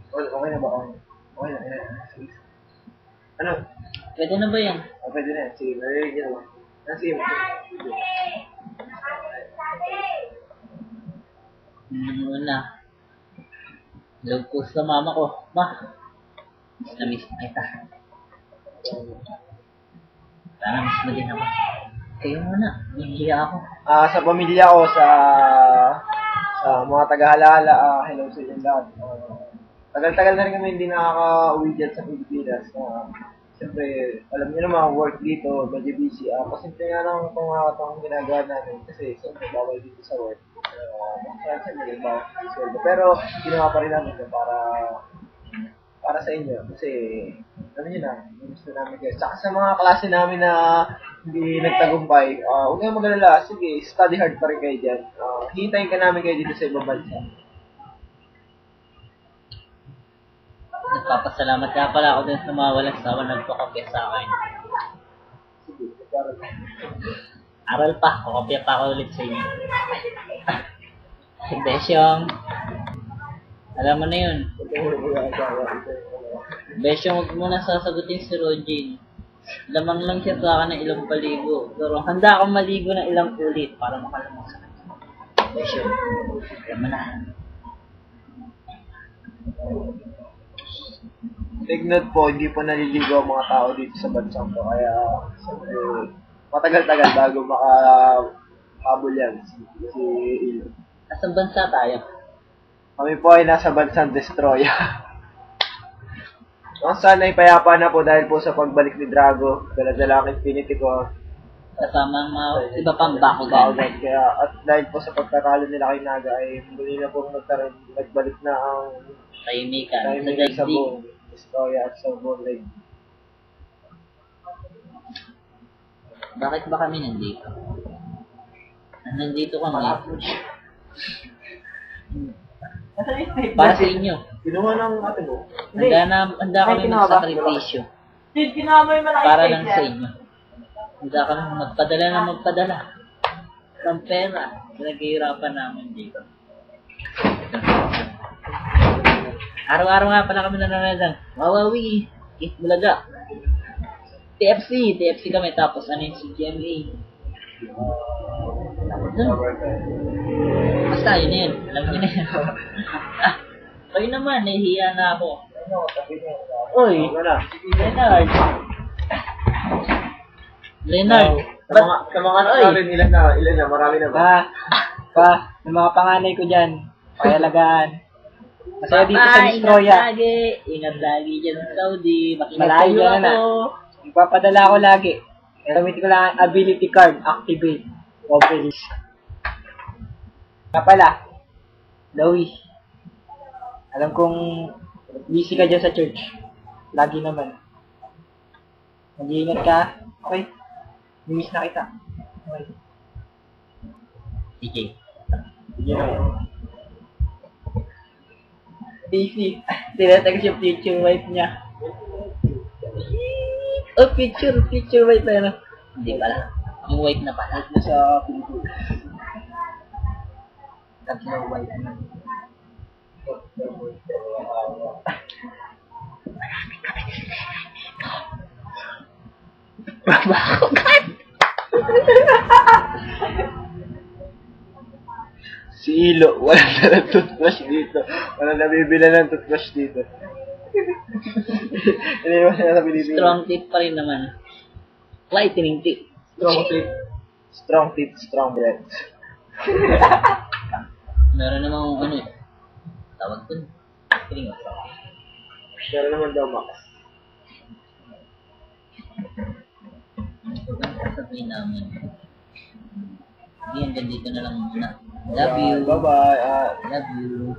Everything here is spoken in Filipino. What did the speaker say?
Okay na ba? Okay na. Sige. Ano? Pwede na ba yan? Pwede na. Sige, nalilagyan mo. Sige. Muna. Love ko sa mama ko. Ma, na-miss na kita. Sana miss mo din ako. Kayo muna, nahihiya ako. Sa pamilya ko, sa mga taga-Halala, hello sa inyo lahat. Tagal-tagal na rin kami hindi nakaka-uwi dyan sa Pilipinas. Siyempre, alam niyo naman, work dito, medyo busy. Pasimple nga lang itong ginagawa namin kasi siyempre bawal dito sa work. Pero ginawa pa rin namin ito para sa inyo kasi alam niyo na, gusto namin kayo. Saka sa mga klase namin na hindi nagtagumpay, huwag kayong mag-alala. Sige, study hard pa rin kayo dyan. Hintayin ka namin kayo dito sa ibang bansa. Nagpapasalamat nga pala ako dun sa mga walang sawa nagpakopya sa akin. Aral pa, kukopya pa ako ulit sa inyo. Besyong, alam mo na yun. Besyong, huwag mo na sasagutin si Rogin. Lamang lang siya sa akin ng ilang paligo. Pero handa akong maligo ng ilang ulit para makalamang sa kanya. Besyong, alam mo na. Tignan po, hindi po naliligo ang mga tao dito sa bansang to. Kaya, matagal-tagal bago makahabol yan si Ilo. Nasaan bansa tayo? Kami po ay nasa bansang Destroya. Ang sana ay payapa na po dahil po sa pagbalik ni Drago. Dala-dala ang Infinity ko. Kasama ang mga iba pang Bakugan. Kaya, at dahil po sa pagkatalo nila kay Naga ay muli na po nagbalik na ang tahimikan sa buong Destroya at sa buong leg. Bakit ba kami nandito? Nandito kami. Para sa inyo. Kinuha ng ate mo? Handa kami magsakripisyo. Para lang sa inyo. Handa kami magpadala ng pera. Naghihirapan namin dito. Araw-araw nga pala kami nanonood ng Wawawi, Eat Bulaga, TFC kami, tapos ano yung CGMA. Basta yun na yun, alam nyo na yun. Kayo naman, nahihiya na ako. Uy, Leonard. Sa mga ilan na, marami na ba? Ng mga panganay ko dyan, payalagaan. Masaya dito sa Destroya. Ingat lagi dyan sa Saudi. Malayo na. Ipapadala ko lagi. Gamitin ko lang ang ability card. Activate. Obelisk. Nga pala, Dawi. Alam kong busy ka dyan sa church. Lagi naman. Mag-iingat ka. Okay? Miss na kita. Okay. Sige. Sige na. Daisy, tinatext yung future wife niya. Oh, future wife na. Hindi pala. Yung wife na pala. Sa Pilipinas. Tatlo wife na. Babakugan! Si Ilo, wala na ng toothbrush dito. Wala nabibila ng toothbrush dito. Hindi naman siya sa Pilipinas. Strong tip pa rin naman. Lightning tip. Strong teeth, strong breath. Meron namang ano eh. Tawag dun. Piling. Meron naman daw, Max. Ang sasabihin namin. Hindi, hanggang dito na lang muna. Love you. Bye-bye. Love you.